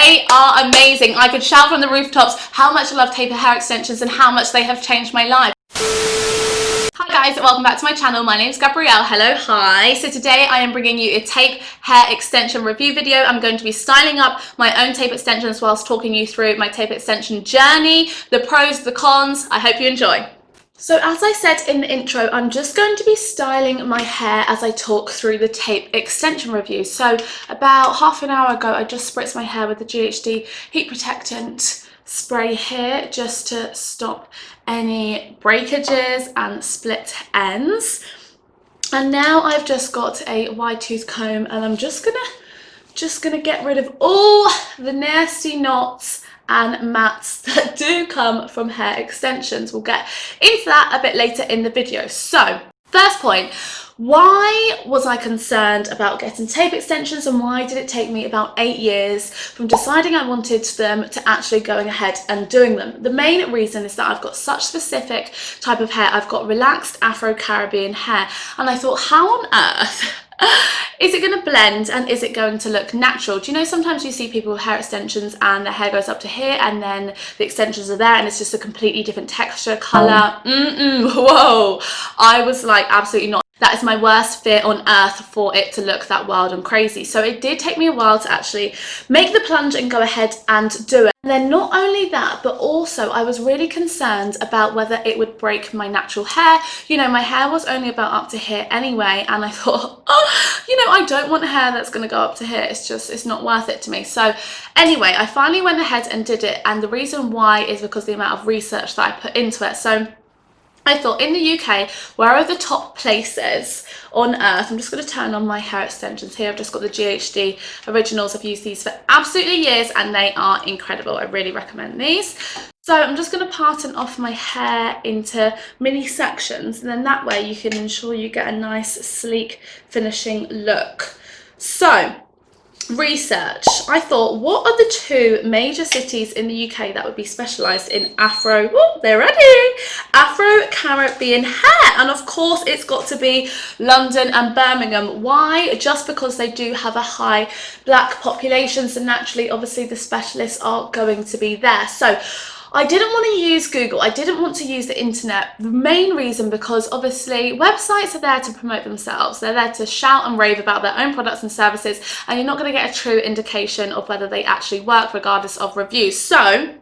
They are amazing. I could shout from the rooftops how much I love taper hair extensions and how much they have changed my life. Hi guys, welcome back to my channel. My name is Gabrielle. Hello, hi. So today I am bringing you a tape hair extension review video. I'm going to be styling up my own tape extensions whilst talking you through my tape extension journey, the pros, the cons. I hope you enjoy. So as I said in the intro, I'm just going to be styling my hair as I talk through the tape extension review. So about half an hour ago, I just spritzed my hair with the GHD heat protectant spray here just to stop any breakages and split ends. And now I've just got a wide tooth comb and I'm just gonna get rid of all the nasty knots and mats that do come from hair extensions. We'll get into that a bit later in the video. So first point, why was I concerned about getting tape extensions and why did it take me about 8 years from deciding I wanted them to actually going ahead and doing them? The main reason is that I've got such specific type of hair. I've got relaxed Afro-Caribbean hair and I thought, how on earth is it going to blend and is it going to look natural? Do you know sometimes you see people with hair extensions and their hair goes up to here and then the extensions are there and it's just a completely different texture, colour? Whoa, I was like, absolutely not. That is my worst fear on earth, for it to look that wild and crazy. So it did take me a while to actually make the plunge and go ahead and do it. And then not only that, but also I was really concerned about whether it would break my natural hair. You know, my hair was only about up to here anyway, and I thought, oh, you know, I don't want hair that's going to go up to here. It's not worth it to me. So anyway, I finally went ahead and did it, and the reason why is because the amount of research that I put into it. So I thought, in the UK, where are the top places on earth? I'm just going to turn on my hair extensions here. I've just got the GHD originals. I've used these for absolutely years and they are incredible. I really recommend these. So I'm just going to parton off my hair into mini sections, and then that way you can ensure you get a nice sleek finishing look. So research. I thought, what are the 2 major cities in the UK that would be specialised in Afro-Caribbean hair? And of course it's got to be London and Birmingham. Why? Just because they do have a high black population, so naturally obviously the specialists are going to be there. So I didn't want to use Google, I didn't want to use the internet. The main reason, because obviously websites are there to promote themselves. They're there to shout and rave about their own products and services, and you're not going to get a true indication of whether they actually work regardless of reviews. So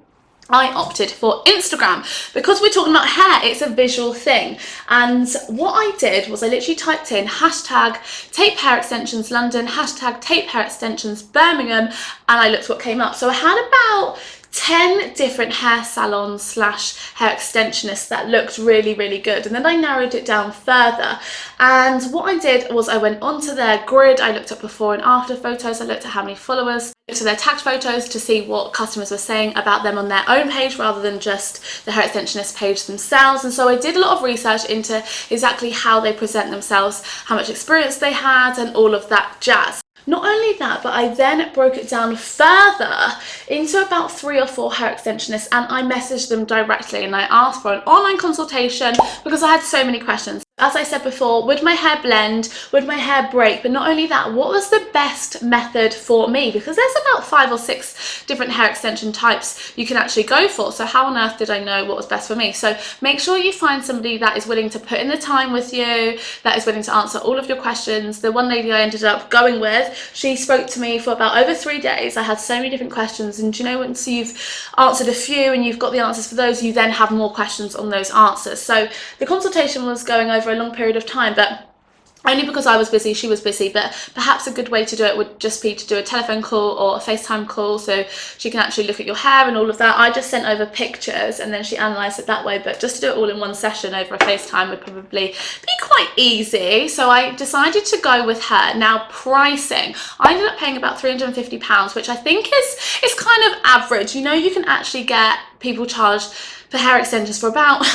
I opted for Instagram because we're talking about hair, it's a visual thing. And what I did was I literally typed in hashtag tape hair extensions London, hashtag tape hair extensions Birmingham, and I looked what came up. So I had about 10 different hair salons slash hair extensionists that looked really, really good. And then I narrowed it down further. And what I did was I went onto their grid. I looked at before and after photos. I looked at how many followers. I looked at their tagged photos to see what customers were saying about them on their own page rather than just the hair extensionist page themselves. And so I did a lot of research into exactly how they present themselves, how much experience they had, and all of that jazz. Not only that, but I then broke it down further into about 3 or 4 hair extensionists, and I messaged them directly and I asked for an online consultation because I had so many questions. As I said before, would my hair blend? Would my hair break? But not only that, what was the best method for me? Because there's about 5 or 6 different hair extension types you can actually go for. So how on earth did I know what was best for me? So make sure you find somebody that is willing to put in the time with you, that is willing to answer all of your questions. The one lady I ended up going with, she spoke to me for about over 3 days. I had so many different questions, and you know, once you've answered a few and you've got the answers for those, you then have more questions on those answers. So the consultation was going over a long period of time, but only because I was busy, she was busy. But perhaps a good way to do it would just be to do a telephone call or a FaceTime call so she can actually look at your hair and all of that. I just sent over pictures and then she analysed it that way, but just to do it all in one session over a FaceTime would probably be quite easy. So I decided to go with her. Now pricing, I ended up paying about £350, which I think is kind of average. You know, you can actually get people charged for hair extensions for about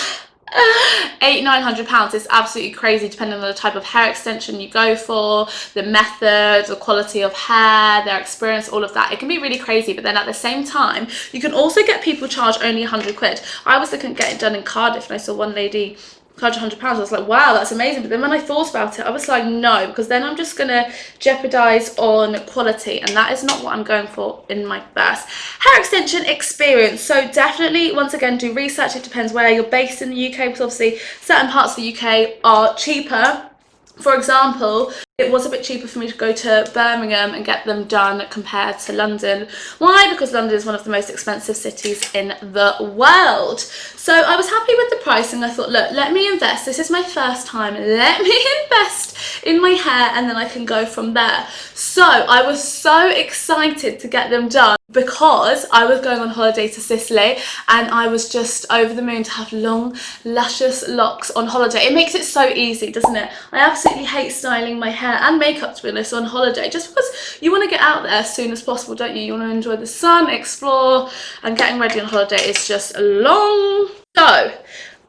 £800–900. It's absolutely crazy depending on the type of hair extension you go for, the method, the quality of hair, their experience, all of that. It can be really crazy, but then at the same time you can also get people charge only £100. I was looking at getting it done in Cardiff and I saw one lady charge £100. I was like, wow, that's amazing. But then when I thought about it, I was like, no, because then I'm just gonna jeopardize on quality, and that is not what I'm going for in my first hair extension experience. So definitely, once again, do research. It depends where you're based in the UK, because obviously certain parts of the UK are cheaper. For example, it was a bit cheaper for me to go to Birmingham and get them done compared to London. Why? Because London is one of the most expensive cities in the world. So I was happy with the pricing. I thought, look, let me invest. This is my first time. Let me invest in my hair, and then I can go from there. So I was so excited to get them done because I was going on holiday to Sicily, and I was just over the moon to have long, luscious locks on holiday. It makes it so easy, doesn't it? I absolutely hate styling my hair and makeup, to be honest, on holiday, just because you want to get out there as soon as possible, don't you? You want to enjoy the sun, explore, and getting ready on holiday is just long. So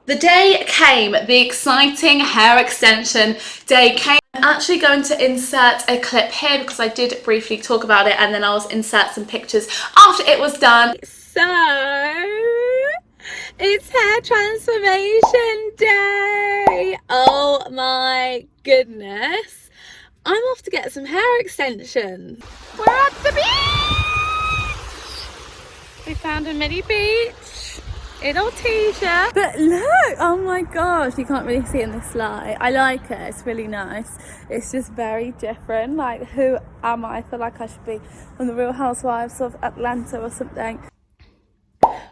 the day came, the exciting hair extension day came. I'm actually going to insert a clip here because I did briefly talk about it, and then I'll insert some pictures after it was done. So it's hair transformation day. Oh my goodness. I'm off to get some hair extensions. We're at the beach. We found a mini beach in Ortesia. But look, oh my gosh, you can't really see in this light. I like it, it's really nice. It's just very different. Like, who am I? I feel like I should be on the Real Housewives of Atlanta or something.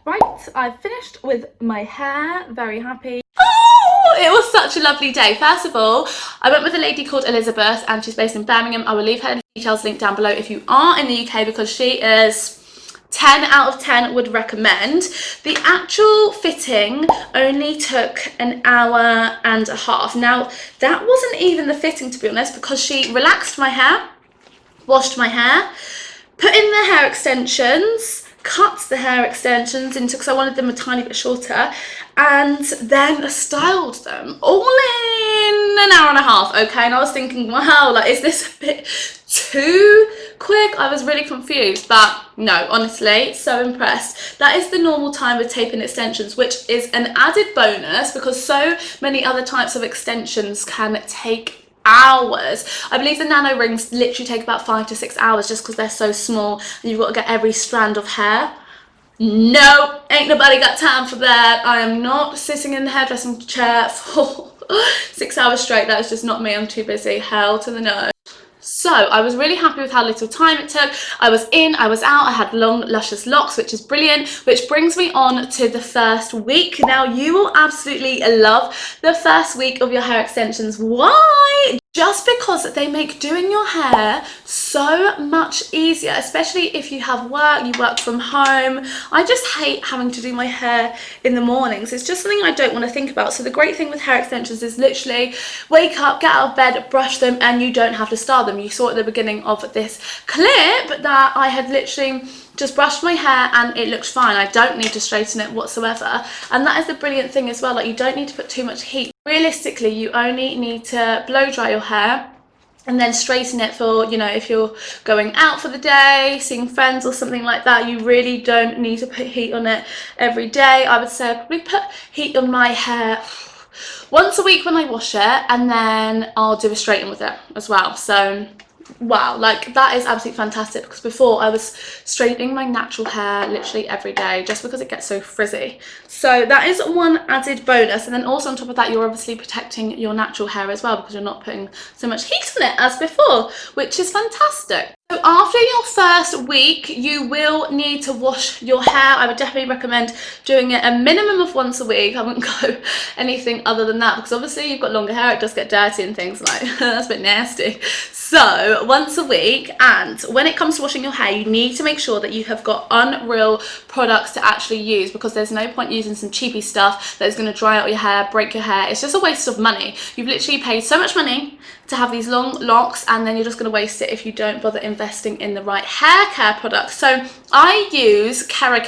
Right, I've finished with my hair, very happy. Oh, it was such a lovely day. First of all, I went with a lady called Elizabeth, and she's based in Birmingham. I will leave her details linked down below if you are in the UK, because she is 10 out of 10 would recommend. The actual fitting only took an hour and a half. Now, that wasn't even the fitting, to be honest, because she relaxed my hair, washed my hair, put in the hair extensions, cut the hair extensions into, because I wanted them a tiny bit shorter, and then styled them all in an hour and a half, okay? And I was thinking, wow, like, is this a bit too quick? I was really confused, but no, honestly, so impressed. That is the normal time with tape-in extensions, which is an added bonus because so many other types of extensions can take hours. I believe the nano rings literally take about 5 to 6 hours just because they're so small and you've got to get every strand of hair. No, ain't nobody got time for that. I am not sitting in the hairdressing chair for 6 hours straight. That is just not me. I'm too busy. Hell to the no. So I was really happy with how little time it took. I was in, I was out, I had long, luscious locks, which is brilliant, which brings me on to the first week. Now, you will absolutely love the first week of your hair extensions. Why? Just because they make doing your hair so much easier, especially if you have work, you work from home. I just hate having to do my hair in the mornings. It's just something I don't want to think about. So the great thing with hair extensions is literally wake up, get out of bed, brush them, and you don't have to style them. You saw at the beginning of this clip that I had literally just brushed my hair and it looks fine. I don't need to straighten it whatsoever. And that is the brilliant thing as well. Like, you don't need to put too much heat. Realistically, you only need to blow dry your hair and then straighten it for, you know, if you're going out for the day, seeing friends or something like that. You really don't need to put heat on it every day. I would say I probably put heat on my hair once a week when I wash it, and then I'll do a straighten with it as well. So wow, like, that is absolutely fantastic, because before I was straightening my natural hair literally every day just because it gets so frizzy. So that is one added bonus. And then also on top of that, you're obviously protecting your natural hair as well because you're not putting so much heat on it as before, which is fantastic. So after your first week, you will need to wash your hair. I would definitely recommend doing it a minimum of once a week. I wouldn't go anything other than that because obviously you've got longer hair, it does get dirty and things like that's a bit nasty. So once a week, and when it comes to washing your hair, you need to make sure that you have got unreal products to actually use, because there's no point using some cheapy stuff that is going to dry out your hair, break your hair. It's just a waste of money. You've literally paid so much money to have these long locks, and then you're just going to waste it if you don't bother investing in the right hair care products. So I use Care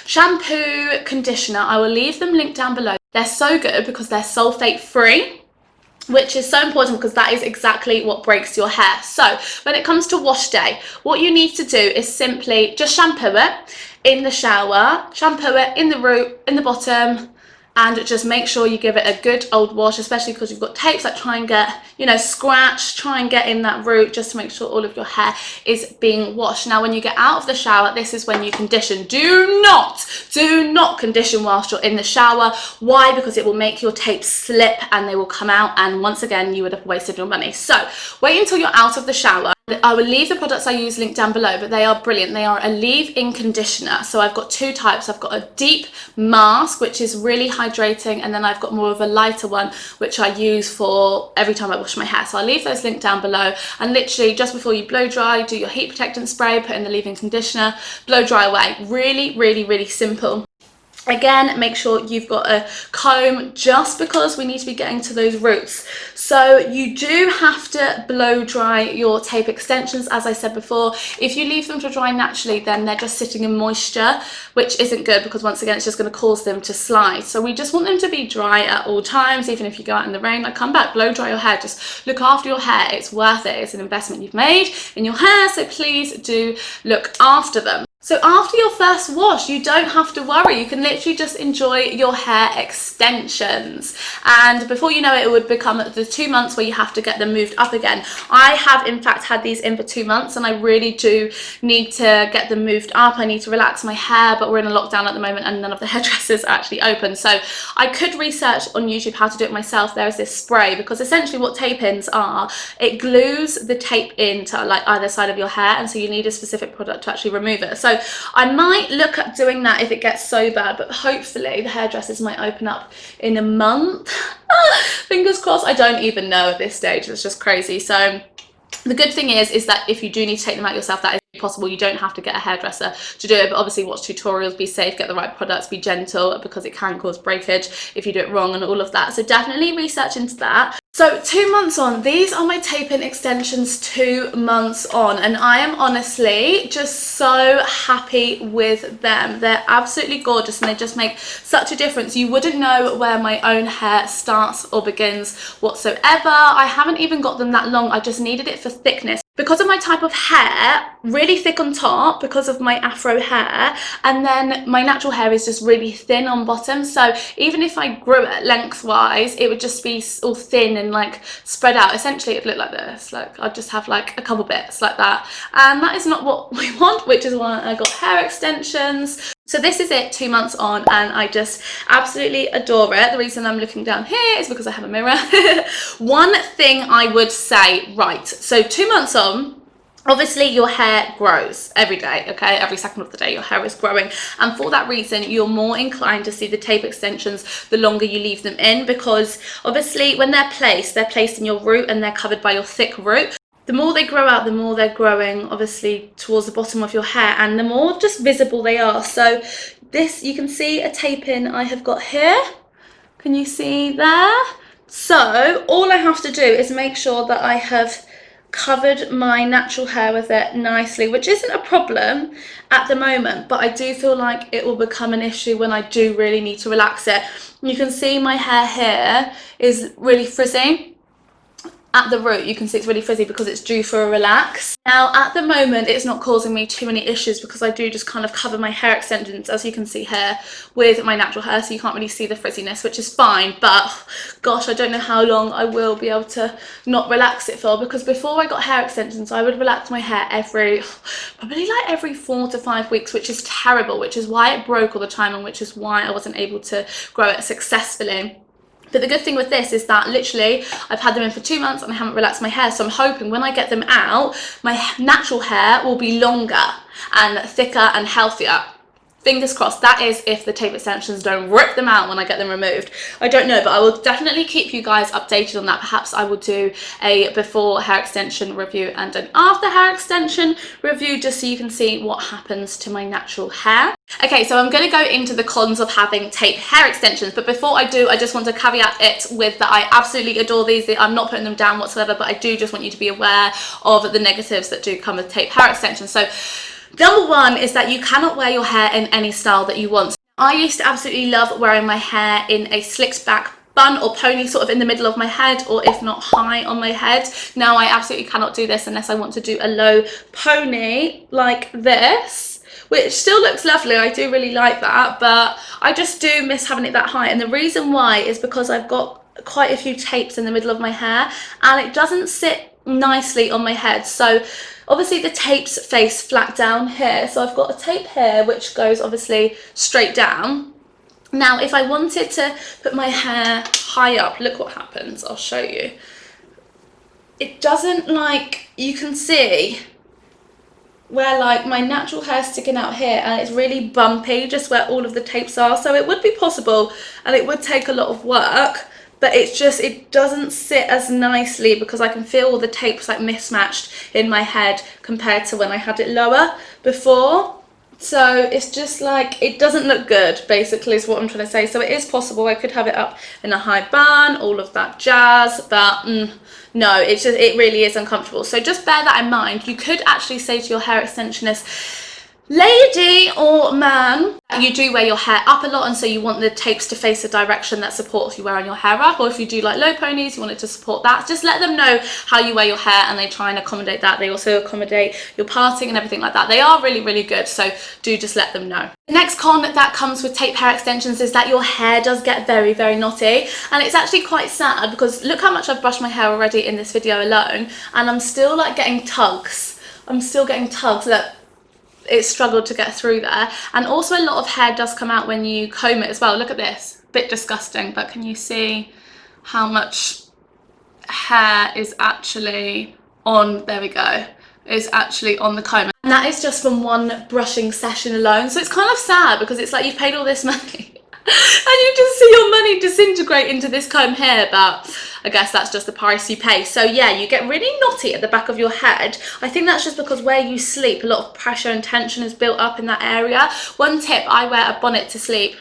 shampoo, conditioner. I will leave them linked down below. They're so good because they're sulfate free, which is so important because that is exactly what breaks your hair. So when it comes to wash day, what you need to do is simply just shampoo it in the shower, shampoo it in the root, in the bottom, and just make sure you give it a good old wash, especially because you've got tapes that try and get, you know, scratched, try and get in that root, just to make sure all of your hair is being washed. Now when you get out of the shower, this is when you condition. Do not condition whilst you're in the shower. Why? Because it will make your tapes slip and they will come out, and once again you would have wasted your money. So wait until you're out of the shower. I will leave the products I use linked down below, but they are brilliant. They are a leave-in conditioner. So I've got two types. I've got a deep mask, which is really hydrating, and then I've got more of a lighter one, which I use for every time I wash my hair. So I'll leave those linked down below, and literally just before you blow dry, do your heat protectant spray, put in the leave-in conditioner, blow dry away. Really simple. Again, make sure you've got a comb, just because we need to be getting to those roots. So you do have to blow dry your tape extensions, as I said before. If you leave them to dry naturally, then they're just sitting in moisture, which isn't good, because once again, it's just going to cause them to slide. So we just want them to be dry at all times, even if you go out in the rain. Like, come back, blow dry your hair, just look after your hair. It's worth it. It's an investment you've made in your hair, so please do look after them. So after your first wash, you don't have to worry. You can literally just enjoy your hair extensions. And before you know it, it would become the 2 months where you have to get them moved up again. I have in fact had these in for 2 months, and I really do need to get them moved up. I need to relax my hair, but we're in a lockdown at the moment and none of the hairdressers are actually open. So I could research on YouTube how to do it myself. There is this spray, because essentially what tape ins are, it glues the tape in to like either side of your hair, and so you need a specific product to actually remove it. So I might look at doing that if it gets so bad, but hopefully the hairdressers might open up in a month. Fingers crossed. I don't even know at this stage. It's just crazy. So the good thing is that if you do need to take them out yourself, that is possible. You don't have to get a hairdresser to do it, but obviously watch tutorials, be safe, get the right products, be gentle, because it can cause breakage if you do it wrong and all of that. So definitely research into that. So 2 months on, these are my tape-in extensions 2 months on, and I am honestly just so happy with them. They're absolutely gorgeous, and they just make such a difference. You wouldn't know where my own hair starts or begins whatsoever. I haven't even got them that long. I just needed it for thickness. Because of my type of hair, really thick on top because of my afro hair, and then my natural hair is just really thin on bottom. So even if I grew it lengthwise, it would just be all thin and like spread out. Essentially it'd look like this, like I'd just have like a couple bits like that, and that is not what we want, which is why I got hair extensions. So this is it 2 months on, and I just absolutely adore it. The reason I'm looking down here is because I have a mirror. One thing I would say, right, so 2 months on, obviously your hair grows every day, okay? Every second of the day your hair is growing, and for that reason you're more inclined to see the tape extensions the longer you leave them in, because obviously when they're placed in your root and they're covered by your thick root. The more they grow out, the more they're growing obviously towards the bottom of your hair, and the more just visible they are. So this, you can see a tape in I have got here. Can you see there? So all I have to do is make sure that I have covered my natural hair with it nicely, which isn't a problem at the moment, but I do feel like it will become an issue when I do really need to relax it. You can see my hair here is really frizzy. At the root you can see it's really frizzy because it's due for a relax. Now at the moment it's not causing me too many issues, because I do just kind of cover my hair extensions, as you can see here, with my natural hair, so you can't really see the frizziness, which is fine. But gosh, I don't know how long I will be able to not relax it for, because before I got hair extensions I would relax my hair probably like every 4 to 5 weeks, which is terrible, which is why it broke all the time, and which is why I wasn't able to grow it successfully. But the good thing with this is that literally I've had them in for 2 months and I haven't relaxed my hair. So I'm hoping when I get them out, my natural hair will be longer and thicker and healthier. Fingers crossed. That is if the tape extensions don't rip them out when I get them removed. I don't know, but I will definitely keep you guys updated on that. Perhaps I will do a before hair extension review and an after hair extension review, just so you can see what happens to my natural hair. Okay, so I'm going to go into the cons of having tape hair extensions, but before I do, I just want to caveat it with that I absolutely adore these. I'm not putting them down whatsoever, but I do just want you to be aware of the negatives that do come with tape hair extensions. So number one is that you cannot wear your hair in any style that you want. I used to absolutely love wearing my hair in a slicked back bun or pony, sort of in the middle of my head, or if not high on my head. Now I absolutely cannot do this unless I want to do a low pony like this. which still looks lovely. I do really like that, but I just do miss having it that high. And the reason why is because I've got quite a few tapes in the middle of my hair and it doesn't sit nicely on my head. So obviously the tapes face flat down here, so I've got a tape here which goes obviously straight down. Now if I wanted to put my hair high up, look what happens. I'll show you. It doesn't, like, you can see where like my natural hair sticking out here and it's really bumpy just where all of the tapes are. So it would be possible and it would take a lot of work, but it's just, it doesn't sit as nicely because I can feel all the tapes like mismatched in my head compared to when I had it lower before. So it's just like, it doesn't look good, basically is what I'm trying to say. So it is possible I could have it up in a high bun, all of that jazz, but no, it's just, it really is uncomfortable. So just bear that in mind. You could actually say to your hair extensionist, lady or man, you do wear your hair up a lot and so you want the tapes to face a direction that supports you wearing your hair up, or if you do like low ponies, you want it to support that. Just let them know how you wear your hair and they try and accommodate that. They also accommodate your parting and everything like that. They are really, really good, so do just let them know. The next con that comes with tape hair extensions is that your hair does get very, very knotty, and it's actually quite sad because look how much I've brushed my hair already in this video alone and I'm still like getting tugs. I'm still getting tugs. Look, it struggled to get through there. And also a lot of hair does come out when you comb it as well. Look at this, bit disgusting, but can you see how much hair is actually on, there we go, is actually on the comb, and that is just from one brushing session alone. So it's kind of sad because it's like you've paid all this money and you just see your money disintegrate into this comb here, but I guess that's just the price you pay. So yeah, you get really knotty at the back of your head. I think that's just because where you sleep, a lot of pressure and tension is built up in that area. One tip, I wear a bonnet to sleep.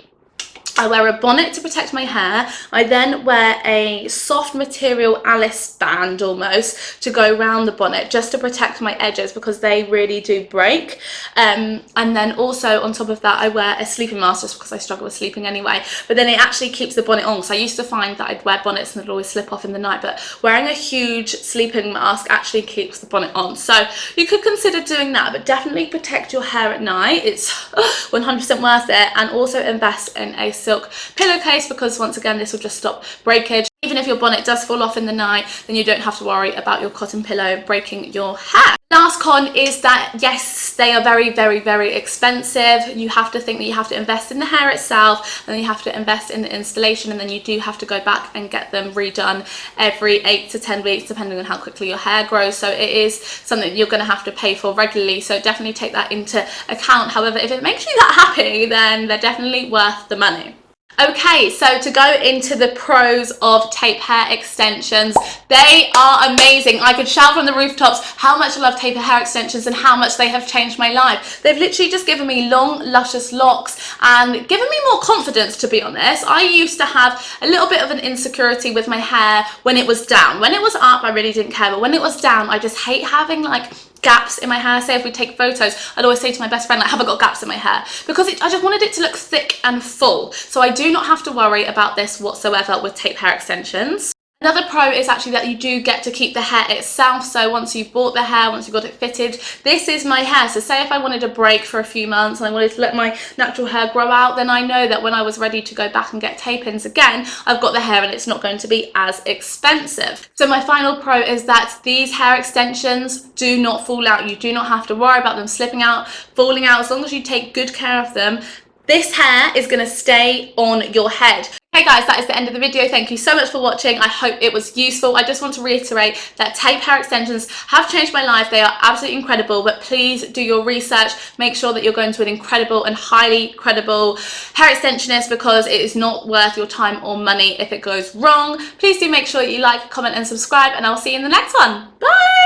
I wear a bonnet to protect my hair. I then wear a soft material Alice band almost to go around the bonnet just to protect my edges because they really do break. And then also on top of that, I wear a sleeping mask just because I struggle with sleeping anyway. But then it actually keeps the bonnet on. So I used to find that I'd wear bonnets and it'd always slip off in the night. But wearing a huge sleeping mask actually keeps the bonnet on. So you could consider doing that, but definitely protect your hair at night. It's 100% worth it. And also invest in a silk pillowcase because once again this will just stop breakage. Even if your bonnet does fall off in the night, then you don't have to worry about your cotton pillow breaking your hair. Last con is that yes, they are very, very, very expensive. You have to think that you have to invest in the hair itself, and then you have to invest in the installation, and then you do have to go back and get them redone every 8 to 10 weeks depending on how quickly your hair grows. So it is something you're going to have to pay for regularly, so definitely take that into account. However, if it makes you that happy, then they're definitely worth the money. Okay, so to go into the pros of tape hair extensions, they are amazing. I could shout from the rooftops how much I love tape hair extensions and how much they have changed my life. They've literally just given me long, luscious locks and given me more confidence, to be honest. I used to have a little bit of an insecurity with my hair when it was down. When it was up, I really didn't care, but when it was down, I just hate having like gaps in my hair. Say if we take photos, I'd always say to my best friend, like, have I got gaps in my hair? Because I just wanted it to look thick and full. So I do not have to worry about this whatsoever with tape hair extensions. Another pro is actually that you do get to keep the hair itself. So once you've bought the hair, once you've got it fitted, this is my hair. So say if I wanted a break for a few months and I wanted to let my natural hair grow out, then I know that when I was ready to go back and get tape-ins again, I've got the hair and it's not going to be as expensive. So my final pro is that these hair extensions do not fall out. You do not have to worry about them slipping out, falling out. As long as you take good care of them, this hair is going to stay on your head. Hey guys, that is the end of the video. Thank you so much for watching. I hope it was useful. I just want to reiterate that tape hair extensions have changed my life. They are absolutely incredible, but please do your research. Make sure that you're going to an incredible and highly credible hair extensionist because it is not worth your time or money if it goes wrong. Please do make sure you like, comment and subscribe, and I'll see you in the next one. Bye!